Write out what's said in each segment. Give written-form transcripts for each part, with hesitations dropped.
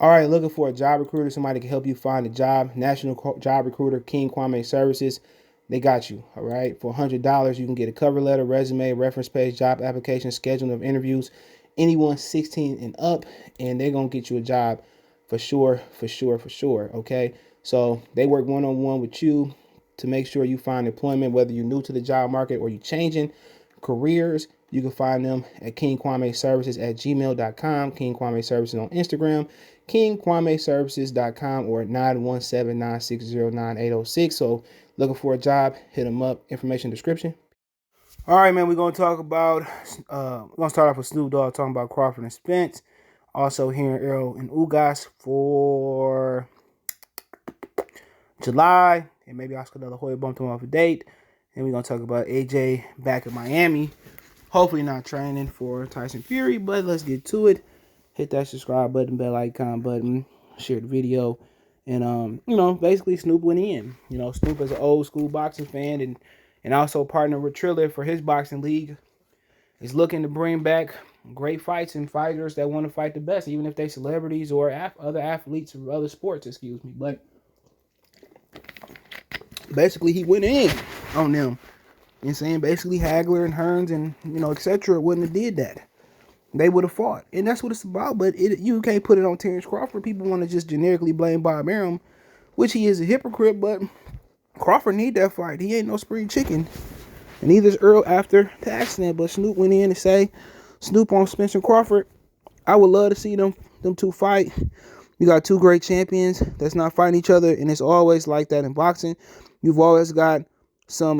All right, looking for a job recruiter, somebody can help you find a job. National job recruiter, Kingkwame Services. They got you. All right. For $100, you can get a cover letter, resume, reference page, job application, scheduling of interviews. Anyone 16 and up, and they're gonna get you a job for sure, for sure, for sure. Okay. So they work one-on-one with you to make sure you find employment, whether you're new to the job market or you're changing careers. You can find them at kingkwameservices at gmail.com, King Kwame Services on Instagram, kingkwameservices.com, or 917-960-9806. So looking for a job, hit them up. Information description. All right, man, we're going to talk about, we're going to start off with Snoop Dogg talking about Crawford and Spence. Also hearing Errol and Ugas for July, and maybe Oscar De La Hoya bumped him off a date. And we're going to talk about AJ back in Miami. Hopefully not training for Tyson Fury, but let's get to it. Hit that subscribe button, bell icon button, share the video. And, basically Snoop went in. Snoop is an old school boxing fan and also partnered with Triller for his boxing league. He's looking to bring back great fights and fighters that want to fight the best, even if they're celebrities or other athletes or other sports, But basically he went in on them. Saying basically Hagler and Hearns and, etc. wouldn't have did that. They would have fought. And that's what it's about. But you can't put it on Terrence Crawford. People want to just generically blame Bob Arum, which he is a hypocrite, but Crawford need that fight. He ain't no spring chicken. And neither is Earl after the accident. But Snoop went in and say, Snoop on Spencer Crawford, I would love to see them two fight. You got two great champions that's not fighting each other. And it's always like that in boxing. You've always got some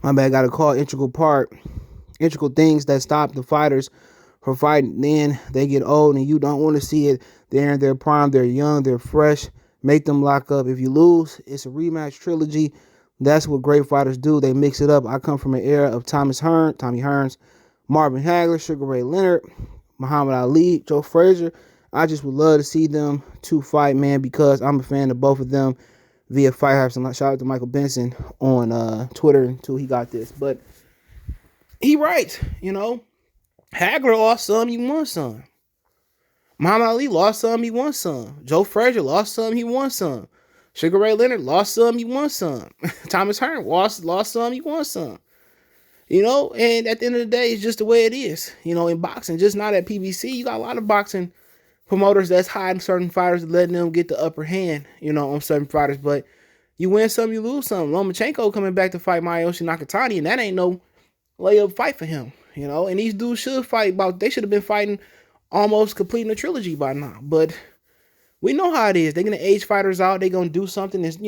got to call integral things that stop the fighters from fighting. Then they get old and you don't want to see it. They're in their prime, they're young, they're fresh. Make them lock up. If you lose, it's a rematch trilogy. That's what great fighters do. They mix it up. I come from an era of Tommy Hearns, Marvin Hagler, Sugar Ray Leonard, Muhammad Ali, Joe Frazier. I just would love to see them two fight, man, because I'm a fan of both of them via Fight Hype. And shout out to Michael Benson on Twitter until he got this. But he right, Hagler lost some, he won some. Muhammad Ali lost some, he won some. Joe Frazier lost some, he won some. Sugar Ray Leonard lost some, he won some. Thomas Hearns lost some, he won some. And at the end of the day, it's just the way it is. In boxing, just not at PBC. You got a lot of boxing promoters that's hiding certain fighters and letting them get the upper hand, on certain fighters. But you win some, you lose some. Lomachenko coming back to fight Masayoshi Nakatani, and that ain't no layup fight for him, And these dudes should fight they should have been fighting almost completing a trilogy by now. But we know how it is. They're gonna age fighters out. They're gonna do something that's,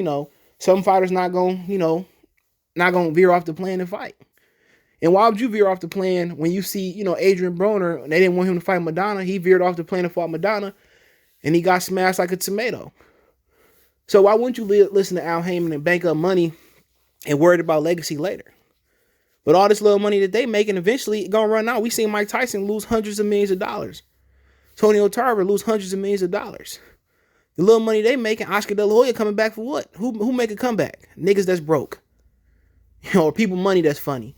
some fighters not gonna veer off the plan and fight. And why would you veer off the plan when you see, Adrian Broner, they didn't want him to fight Madonna. He veered off the plan and fought Madonna, and he got smashed like a tomato. So why wouldn't you listen to Al Heyman and bank up money and worried about legacy later? But all this little money that they making, eventually it's gonna run out. We seen Mike Tyson lose hundreds of millions of dollars. Tony Tarver lose hundreds of millions of dollars. The little money they making, Oscar De La Hoya coming back for what? Who make a comeback? Niggas that's broke. Or people money that's funny.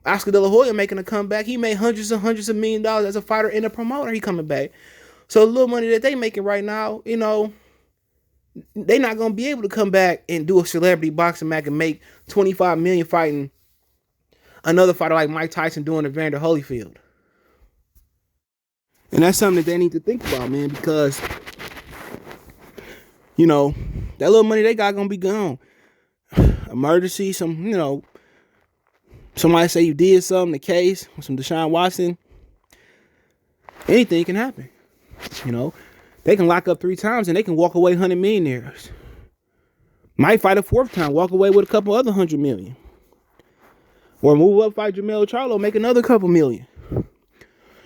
Oscar De La Hoya making a comeback. He made hundreds of $1 million as a fighter and a promoter. He coming back. So the little money that they making right now, they not gonna be able to come back and do a celebrity boxing match and make $25 million fighting another fighter like Mike Tyson doing Evander Holyfield. And that's something that they need to think about, man, because that little money they got gonna be gone. Emergency, somebody say you did something, the case, some Deshaun Watson, anything can happen. They can lock up 3 times and they can walk away 100 millionaires. Might fight a 4th time, walk away with a couple other 100 million. Or move up, fight Jermell Charlo, make another couple million.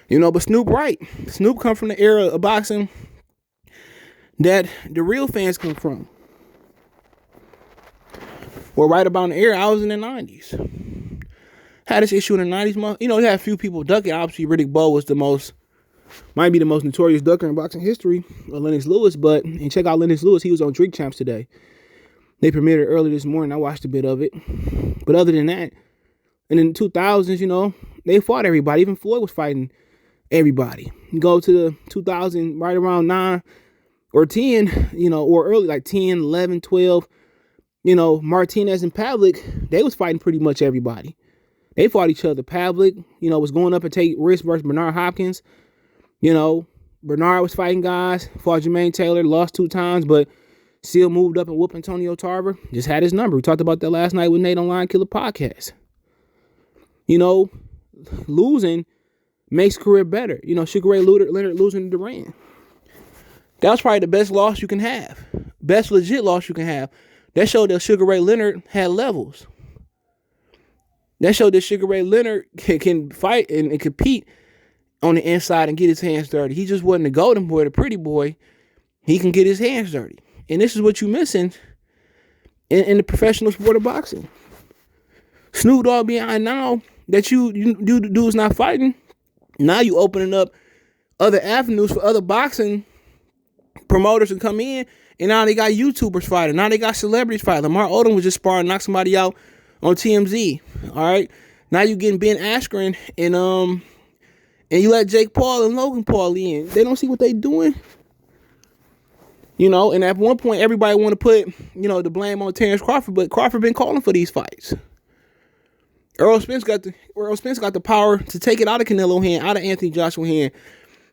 But Snoop right. Snoop come from the era of boxing that the real fans come from. Or right about the era, I was in the 90s. Had this issue in the 90s. You had a few people ducking. Obviously, Riddick Bowe was might be the most notorious ducker in boxing history, or Lennox Lewis. And check out Lennox Lewis. He was on Drink Champs today. They premiered it early this morning. I watched a bit of it. But other than that, and in the 2000s, they fought everybody. Even Floyd was fighting everybody. go to the 2000, right around 9 or 10, or early, like 10, 11, 12, Martinez and Pavlik, they was fighting pretty much everybody. They fought each other. Pavlik, was going up and take risks versus Bernard Hopkins. Bernard was fighting guys, fought Jermaine Taylor, lost 2 times, but still moved up and whooped Antonio Tarver. Just had his number. We talked about that last night with Nate on Lion Killer Podcast. Losing makes career better. Sugar Ray Leonard losing to Duran. That was probably the best loss you can have. Best legit loss you can have. That showed that Sugar Ray Leonard had levels. That showed that Sugar Ray Leonard can fight and compete on the inside and get his hands dirty. He just wasn't the golden boy, the pretty boy. He can get his hands dirty. And this is what you're missing in the professional sport of boxing. Snoop Dogg behind now that you dude's not fighting. Now you opening up other avenues for other boxing promoters to come in. And now they got YouTubers fighting. Now they got celebrities fighting. Lamar Odom was just sparring, knocked somebody out on TMZ. All right. Now you getting Ben Askren and you let Jake Paul and Logan Paul in. They don't see what they doing. And at one point everybody want to put, the blame on Terrence Crawford, but Crawford been calling for these fights. Errol Spence got the power to take it out of Canelo hand, out of Anthony Joshua hand,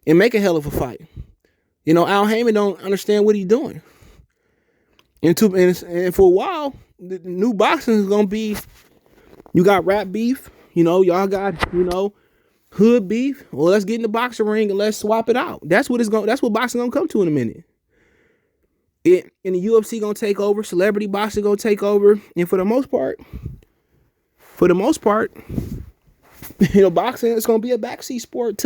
and make a hell of a fight. Al Heyman don't understand what he's doing. And for a while, the new boxing is gonna be, you got rap beef, y'all got, hood beef. Well, let's get in the boxing ring and let's swap it out. That's what boxing gonna come to in a minute. And the UFC gonna take over, celebrity boxing gonna take over, and for the most part, boxing is gonna be a backseat sport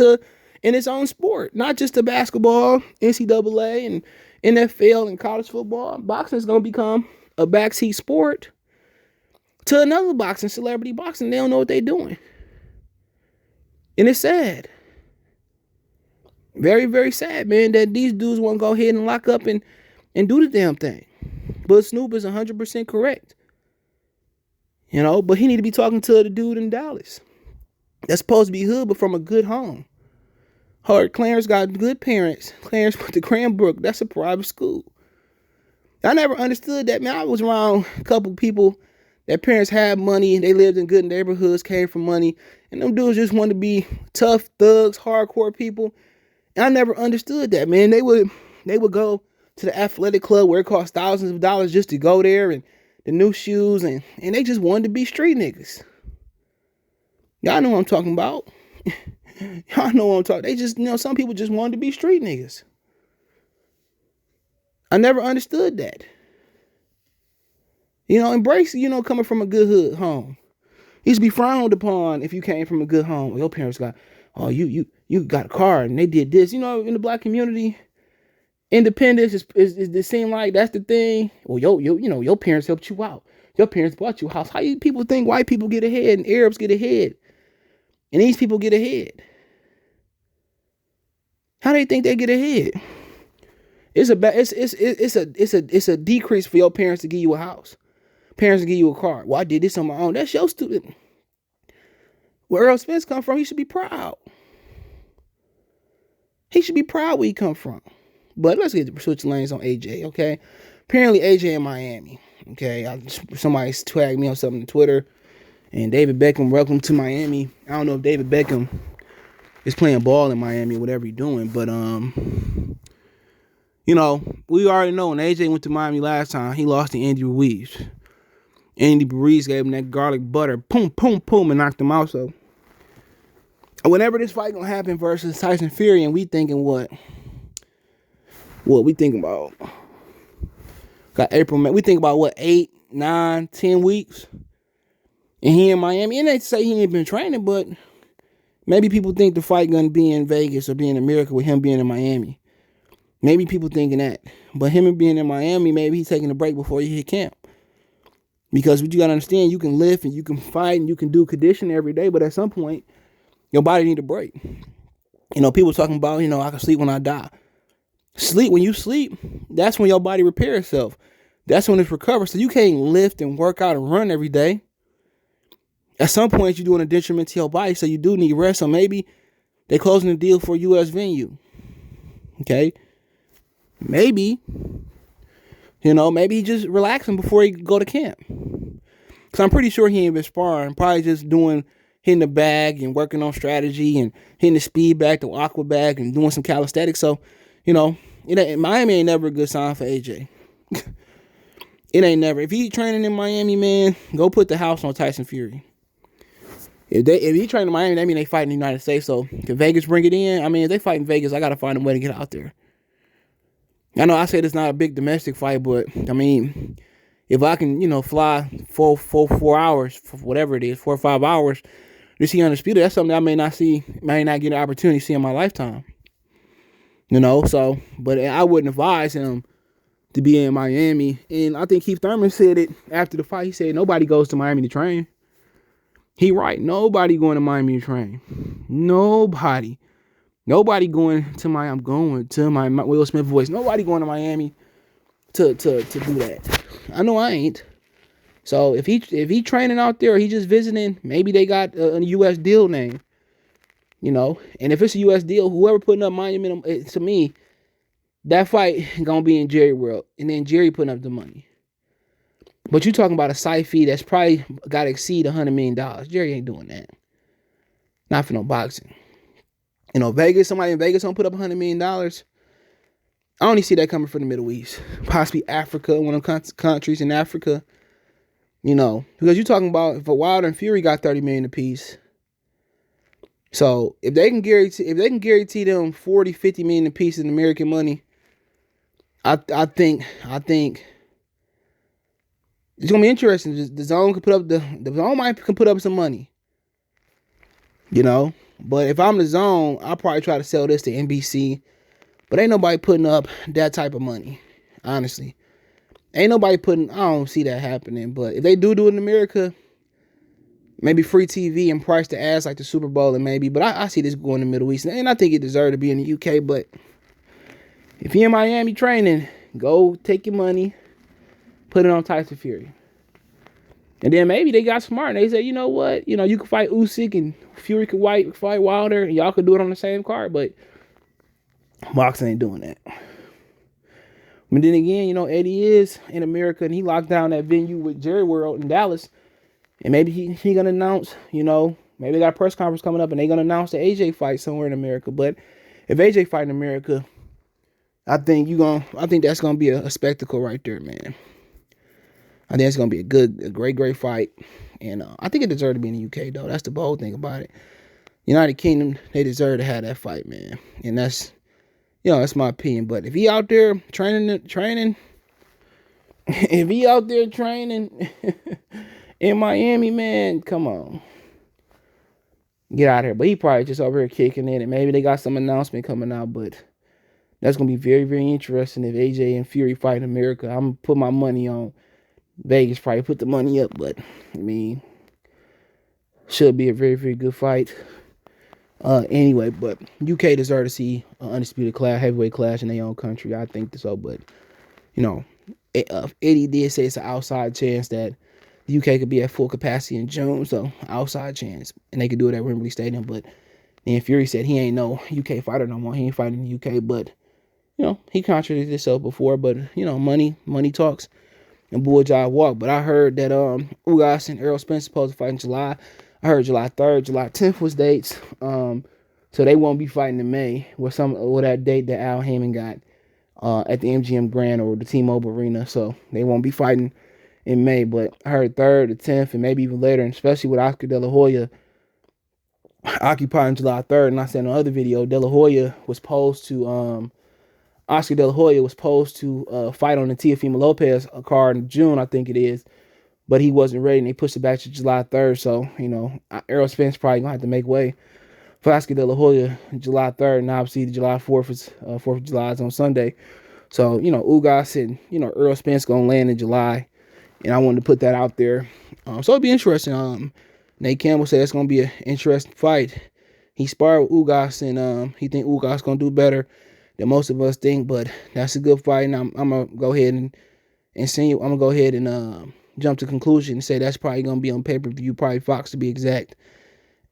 in its own sport, not just the basketball, NCAA, and NFL and college football. Boxing is gonna become a backseat sport to another boxing, celebrity boxing. They don't know what they're doing, and it's sad. Very, very sad, man, that these dudes want to go ahead and lock up and do the damn thing. But Snoop is 100% correct. But he need to be talking to the dude in Dallas. That's supposed to be hood, but from a good home. Clarence got good parents. Clarence went to Cranbrook. That's a private school. I never understood that, man. I was around a couple people that parents had money and they lived in good neighborhoods, came from money. And them dudes just wanted to be tough thugs, hardcore people. And I never understood that, man. They would go to the athletic club where it cost thousands of dollars just to go there, and the new shoes, and they just wanted to be street niggas. Y'all know what I'm talking about. Y'all know what I'm talking. They just, some people just wanted to be street niggas. I never understood that. Embrace, coming from a good hood home. It used to be frowned upon if you came from a good home. Your parents got, you got a car and they did this. In the black community, independence is it seem like that's the thing. Well, your parents helped you out. Your parents bought you a house. How you people think white people get ahead and Arabs get ahead, and these people get ahead? How they think they get ahead? It's a decrease for your parents to give you a house, parents to give you a car. Well, I did this on my own. That's your stupid. Where Errol Spence come from, he should be proud. He should be proud where he come from. But let's get to switch lanes on AJ, okay? Apparently AJ in Miami, okay? Somebody tagged me on something on Twitter, and David Beckham, welcome to Miami. I don't know if David Beckham is playing ball in Miami or whatever he's doing, but we already know when AJ went to Miami last time, he lost to Andy Ruiz. Andy Ruiz gave him that garlic butter, boom, boom, boom, and knocked him out. So whenever this fight gonna happen versus Tyson Fury, and we thinking what we thinking about? Got April, May. We think about what, 8, 9, 10 weeks, and he in Miami. And they say he ain't been training, but maybe people think the fight gonna be in Vegas or be in America with him being in Miami. Maybe people thinking that, but him being in Miami, maybe he's taking a break before he hit camp. Because what you gotta understand, you can lift and you can fight and you can do conditioning every day, but at some point, your body need a break. People talking about, I can sleep when I die. Sleep, when you sleep, that's when your body repair itself. That's when it's recovered. So you can't lift and work out and run every day. At some point, you're doing a detriment to your body, so you do need rest. So maybe They closing the deal for a U.S. venue. Okay. Maybe he just relaxing before he go to camp. Because I'm pretty sure he ain't been sparring. Probably just hitting the bag and working on strategy and hitting the speed bag, the aqua bag, and doing some calisthenics. So, Miami ain't never a good sign for AJ. It ain't never. If he training in Miami, man, go put the house on Tyson Fury. If he training in Miami, that mean they fighting in the United States. So can Vegas bring it in? I mean, if they fight in Vegas, I gotta find a way to get out there. I know I said it's not a big domestic fight, but I mean, if I can, fly 4 hours, whatever it is, 4 or 5 hours to see Undisputed, that's something I may not get an opportunity to see in my lifetime. So, but I wouldn't advise him to be in Miami. And I think Keith Thurman said it after the fight. He said, nobody goes to Miami to train. He right. Nobody going to Miami to train. Nobody going to Miami. I'm going to my Will Smith voice. Nobody going to Miami to do that. I know I ain't. So if he training out there or he just visiting, maybe they got a U.S. deal name. And if it's a U.S. deal, whoever putting up money, to me, that fight gonna be in Jerry World, and then Jerry putting up the money. But you talking about a site fee that's probably got to exceed $100 million. Jerry ain't doing that. Not for no boxing. Vegas, somebody in Vegas don't put up $100 million. I only see that coming from the Middle East. Possibly Africa, one of the countries in Africa. Because you're talking about if Wilder and Fury got $30 million apiece. So if they can guarantee them 40, 50 million apiece in American money, I think it's gonna be interesting. The zone can put up some money. But if I'm the zone, I'll probably try to sell this to NBC. But ain't nobody putting up that type of money. Honestly. I don't see that happening. But if they do it in America, maybe free TV and price the ads like the Super Bowl and maybe. But I see this going to the Middle East. And I think it deserves to be in the UK. But if you're in Miami training, go take your money, put it on Tyson Fury. And then maybe they got smart and they say, you know what? You can fight Usyk and Fury could fight Wilder and y'all could do it on the same card. But boxing ain't doing that. But then again, Eddie is in America and he locked down that venue with Jerry World in Dallas. And maybe he gonna announce, maybe they got a press conference coming up and they gonna announce the AJ fight somewhere in America. But if AJ fight in America, I think that's gonna be a spectacle right there, man. I think it's gonna be a great fight, and I think it deserves to be in the UK though. That's the bold thing about it. United Kingdom, they deserve to have that fight, man, and that's my opinion. But if he out there training, if he out there training in Miami, man, come on, get out of here. But he probably just over here kicking it, and maybe they got some announcement coming out, but that's gonna be very, very interesting if AJ and Fury fight in America. I'm gonna put my money on Vegas, probably put the money up, but I mean, should be a very, very good fight. Anyway, but UK deserve to see an undisputed heavyweight clash in their own country. I think so, but Eddie did say it's an outside chance that the UK could be at full capacity in June, so outside chance, and they could do it at Wembley Stadium. But then Fury said he ain't no UK fighter no more. He ain't fighting in the UK, but he contradicted himself before. But money talks. And Bull Jive walk. But I heard that Ugas and Errol Spence supposed to fight in July. I heard July 3rd, July 10th was dates. So they won't be fighting in May with that date that Al Heyman got at the MGM Grand or the T-Mobile Arena. So they won't be fighting in May. But I heard 3rd, the 10th, and maybe even later, and especially with Oscar De La Hoya occupying July 3rd. And I said in another video, Oscar De La Hoya was supposed to fight on the Teofimo Lopez card in June, I think it is, but he wasn't ready, and they pushed it back to July 3rd. So, Errol Spence probably going to have to make way for Oscar De La Hoya July 3rd, and obviously the July 4th is 4th of July is on Sunday. So, Ugas and, Errol Spence going to land in July, and I wanted to put that out there. So it'll be interesting. Nate Campbell said it's going to be an interesting fight. He sparred with Ugas, and he think Ugas going to do better than most of us think, but that's a good fight, and I'm gonna go ahead and send you. I'm gonna go ahead and jump to conclusion and say that's probably gonna be on pay-per-view, probably Fox to be exact.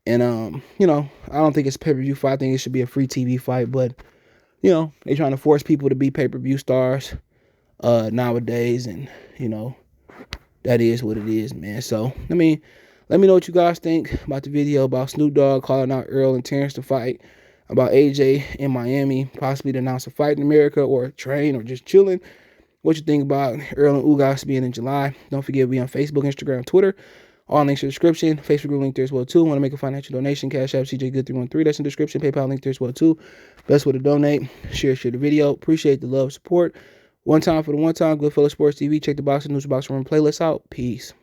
And you know, I don't think it's a pay-per-view fight. I think it should be a free TV fight. But you know, they trying to force people to be pay-per-view stars nowadays, and you know, that is what it is, man. So I mean, let me know what you guys think about the video about Snoop Dogg calling out Earl and Terrence to fight, about AJ in Miami possibly to announce a fight in America, or train, or just chilling. What you think about Errol and Ugas being in July. Don't forget, we on Facebook, Instagram, Twitter. All links in the description. Facebook group link there as well too. Want to make a financial donation? Cash App CJ Good 313. That's in the description. PayPal link there as well too. Best way to donate. Share the video. Appreciate the love, support. One time for the one time. Goodfellas Sports TV. Check the box and news box room playlist out. Peace.